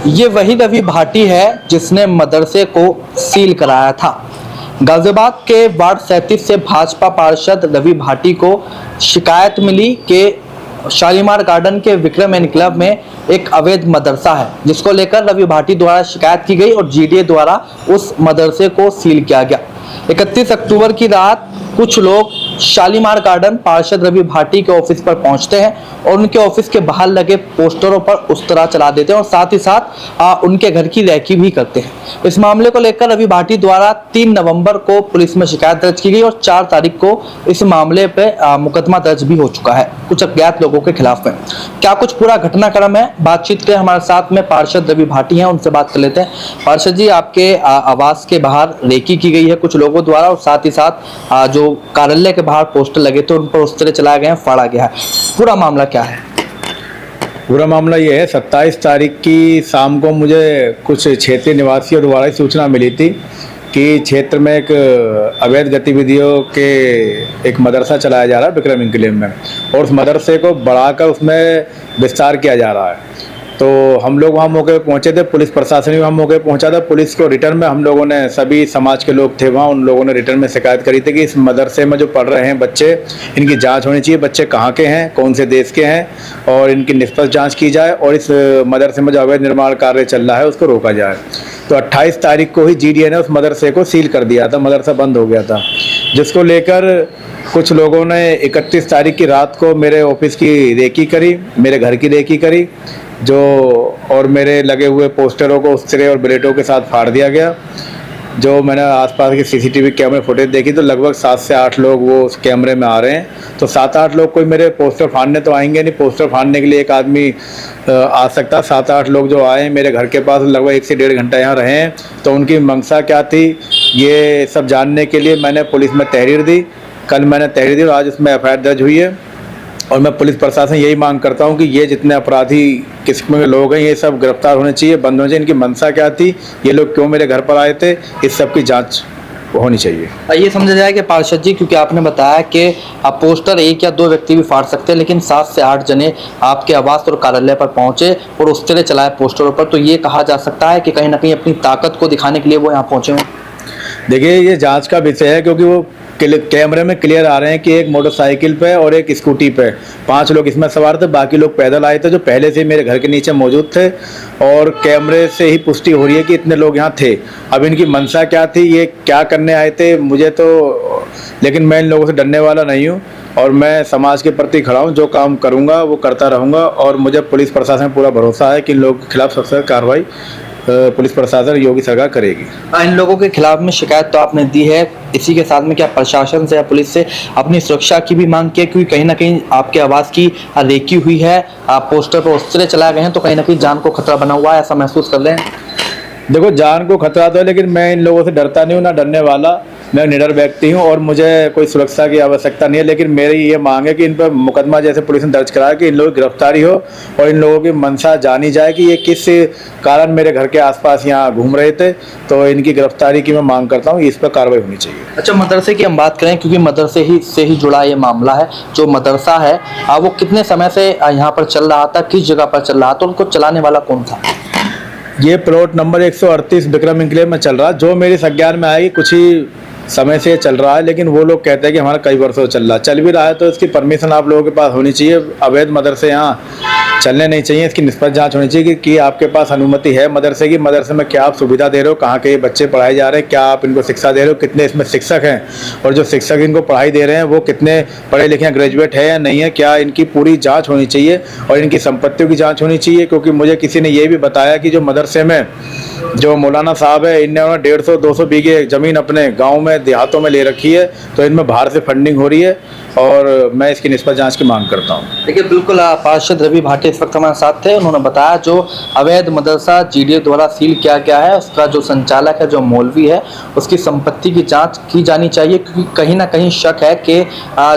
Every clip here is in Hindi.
ये वही रवि भाटी है जिसने मदरसे को सील कराया था। गाजियाबाद के वार्ड 37 से भाजपा पार्षद रवि भाटी को शिकायत मिली कि शालीमार गार्डन के विक्रम एनक्लेव में एक अवैध मदरसा है, जिसको लेकर रवि भाटी द्वारा शिकायत की गई और जीडीए द्वारा उस मदरसे को सील किया गया। 31 अक्टूबर की रात कुछ लोग शालीमार गार्डन पार्षद रवि भाटी के ऑफिस पर पहुंचते हैं और उनके ऑफिस के बाहर लगे पोस्टरों पर उस्तरा चला देते हैं और साथ ही साथ उनके घर की रैकी भी करते हैं। इस मामले को लेकर रवि भाटी द्वारा 3 नवंबर को पुलिस में शिकायत दर्ज की गई और 4 तारीख को इस मामले पे मुकदमा दर्ज भी हो चुका है कुछ अज्ञात लोगों के खिलाफ में। क्या कुछ पूरा घटनाक्रम है, बातचीत के हमारे साथ में पार्षद रवि भाटी हैं, उनसे बात कर लेते हैं। पार्षद जी, आपके आवास के बाहर रेकी की गई है कुछ लोगों द्वारा और साथ ही साथ जो कार्यालय के बाहर पोस्टर लगे थे उन पर उस तरह चलाए गए हैं, फाड़ा गया है, पूरा मामला क्या है? पूरा मामला ये है, 27 तारीख की शाम को मुझे कुछ क्षेत्रीय निवासियों द्वारा सूचना मिली थी कि क्षेत्र में एक अवैध गतिविधियों के एक मदरसा चलाया जा रहा है विक्रम एनक्लेव में, और उस मदरसे को बढ़ाकर उसमें विस्तार किया जा रहा है। तो हम लोग वहाँ मौके पर पहुँचे थे, पुलिस प्रशासन भी वहाँ मौके पर पहुँचा था। पुलिस को रिटर्न में हम लोगों ने, सभी समाज के लोग थे वहाँ, उन लोगों ने रिटर्न में शिकायत करी थी कि इस मदरसे में जो पढ़ रहे हैं बच्चे, इनकी जांच होनी चाहिए, बच्चे कहाँ के हैं, कौन से देश के हैं, और इनकी निष्पक्ष जांच की जाए और इस मदरसे में जो अवैध निर्माण कार्य चल रहा है उसको रोका जाए। तो 28 तारीख को ही जीडीए ने उस मदरसे को सील कर दिया था, मदरसा बंद हो गया था, जिसको लेकर कुछ लोगों ने 31 तारीख की रात को मेरे ऑफिस की रेकी करी, मेरे घर की रेकी करी, जो और मेरे लगे हुए पोस्टरों को उस्तरे और ब्लेटों के साथ फाड़ दिया गया। जो मैंने आसपास की सीसीटीवी कैमरे फुटेज देखी तो लगभग 7 से 8 लोग वो उस कैमरे में आ रहे हैं। तो 7-8 लोग कोई मेरे पोस्टर फाड़ने तो आएंगे नहीं, पोस्टर फाड़ने के लिए एक आदमी आ सकता। 7-8 लोग जो आए मेरे घर के पास लगभग 1 से 1.5 घंटा यहाँ रहे हैं। तो उनकी मंशा क्या थी ये सब जानने के लिए मैंने पुलिस में तहरीर दी। कल मैंने तहरीर दी और आज उसमें FIR दर्ज हुई है। और मैं पुलिस प्रशासन यही मांग करता हूं कि ये जितने अपराधी किस्म के लोग हैं ये सब गिरफ्तार होने चाहिए, बंद होने चाहिए। इनकी मंशा क्या थी, ये लोग क्यों मेरे घर पर आए थे, इस सब की जांच होनी चाहिए। ये समझा जाए कि पार्षद जी, क्योंकि आपने बताया कि आप पोस्टर 1 या 2 व्यक्ति भी फाड़ सकते हैं, लेकिन 7 से 8 जने आपके आवास और कार्यालय पर पहुंचे और उस तरह चलाए पोस्टरों पर, तो ये कहा जा सकता है कि कहीं ना कहीं अपनी ताकत को दिखाने के लिए वो यहाँ पहुंचे हों। देखिए, ये जांच का विषय है, क्योंकि वो कैमरे में क्लियर आ रहे हैं कि एक मोटरसाइकिल पे और एक स्कूटी पे 5 लोग इसमें सवार थे, बाकी लोग पैदल आए थे जो पहले से मेरे घर के नीचे मौजूद थे, और कैमरे से ही पुष्टि हो रही है कि इतने लोग यहाँ थे। अब इनकी मंशा क्या थी, ये क्या करने आए थे मुझे तो, लेकिन मैं इन लोगों से डरने वाला नहीं हूँ और मैं समाज के प्रति खड़ा हूँ। जो काम करूँगा वो करता रहूँगा और मुझे पुलिस प्रशासन में पूरा भरोसा है कि इन लोगों के खिलाफ सख्त कार्रवाई पुलिस प्रशासन योगी सरकार करेगी। इन लोगों के खिलाफ में शिकायत तो आपने दी है, इसी के साथ में क्या प्रशासन से या पुलिस से अपनी सुरक्षा की भी मांग की है? क्योंकि कहीं ना कहीं आपके आवास की रेकी हुई है, आप पोस्टर पर उस तरह चलाए गए हैं, तो कहीं ना कहीं जान को खतरा बना हुआ है, ऐसा महसूस कर रहे हैं? देखो, जान को खतरा तो है, लेकिन मैं इन लोगों से डरता नहीं हूँ, ना डरने वाला। मैं निडर व्यक्ति हूँ और मुझे कोई सुरक्षा की आवश्यकता नहीं है। लेकिन मेरी ये मांग है कि इन पर मुकदमा जैसे पुलिस ने दर्ज कराया कि इन लोगों की गिरफ्तारी हो और इन लोगों की मंशा जानी जाए कि ये किस कारण मेरे घर के आसपास यहाँ घूम रहे थे। तो इनकी गिरफ्तारी की मैं मांग करता हूँ, इस पर कार्रवाई होनी चाहिए। अच्छा, मदरसे की हम बात करें, क्योंकि मदरसे से ही जुड़ा ये मामला है। जो मदरसा है वो कितने समय से यहाँ पर चल रहा था, किस जगह पर चल रहा था, उनको चलाने वाला कौन था? ये प्लॉट नंबर 138 विक्रम एनक्लेव में चल रहा, जो मेरे संज्ञान में आई कुछ ही समय से चल रहा है, लेकिन वो लोग कहते हैं कि हमारा कई वर्षों से चल भी रहा है। तो इसकी परमिशन आप लोगों के पास होनी चाहिए। अवैध मदरसे यहाँ चलने नहीं चाहिए, इसकी निष्पक्ष जांच होनी चाहिए कि आपके पास अनुमति है मदरसे की, मदरसे में क्या आप सुविधा दे रहे हो, कहाँ के बच्चे पढ़ाए जा रहे हैं, क्या आप इनको शिक्षा दे रहे हो, कितने इसमें शिक्षक हैं, और जो शिक्षक इनको पढ़ाई दे रहे हैं वो कितने पढ़े लिखे ग्रेजुएट है या नहीं है, क्या इनकी पूरी जाँच होनी चाहिए और इनकी संपत्तियों की जाँच होनी चाहिए। क्योंकि मुझे किसी ने ये भी बताया कि जो मदरसे में जो मौलाना साहब है, इन्होंने 150-200 बीघे ज़मीन अपने गांव में देहातों में ले रखी है, तो इनमें बाहर से फंडिंग हो रही है और मैं इसकी निष्पक्ष जांच की मांग करता हूं। देखिए, बिल्कुल पार्षद रवि भाटी इस वक्त हमारे साथ थे। उन्होंने बताया जो अवैध मदरसा जीडीए द्वारा सील किया गया है, उसका जो संचालक है, जो मौलवी है, उसकी संपत्ति की जाँच की जानी चाहिए, क्योंकि कहीं ना कहीं शक है कि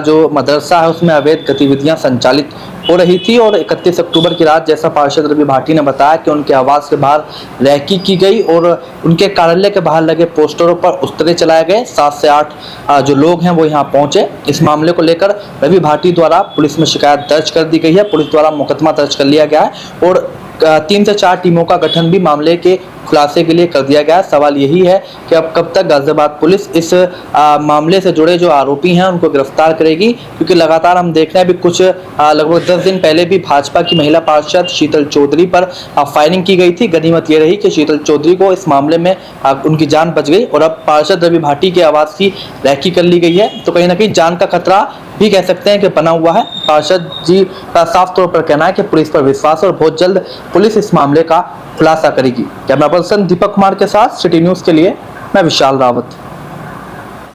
जो मदरसा है उसमें अवैध गतिविधियाँ संचालित हो रही थी। और 31 अक्टूबर की रात, जैसा पार्षद रवि भाटी ने बताया, कि उनके आवास के बाहर रैकी की गई और उनके कार्यालय के बाहर लगे पोस्टरों पर उस्तरे चलाए गए। 7 से 8 जो लोग हैं वो यहाँ पहुंचे। इस मामले को लेकर रवि भाटी द्वारा पुलिस में शिकायत दर्ज कर दी गई है, पुलिस द्वारा मुकदमा दर्ज कर लिया गया है और 3 से 4 टीमों का गठन भी मामले के खुलासे के लिए कर दिया गया। सवाल यही है कि अब कब तक गाजियाबाद पुलिस इस मामले से जुड़े जो आरोपी हैं उनको गिरफ्तार करेगी, क्योंकि लगातार हम देख रहे हैं अभी कुछ लगभग 10 दिन पहले भी भाजपा की महिला पार्षद शीतल चौधरी पर फायरिंग की गई थी। गनीमत ये रही कि शीतल चौधरी को इस मामले में उनकी जान बच गई और अब पार्षद रवि भाटी के आवास की रैकी कर ली गई है। तो कहीं ना कहीं जान का खतरा भी कह सकते हैं कि बना हुआ है। पार्षद जी का साफ तौर पर कहना है कि पुलिस पर विश्वास और बहुत जल्द पुलिस इस मामले का खुलासा करेगी। कैमरा पर्सन दीपक कुमार के साथ सिटी न्यूज के लिए मैं विशाल रावत।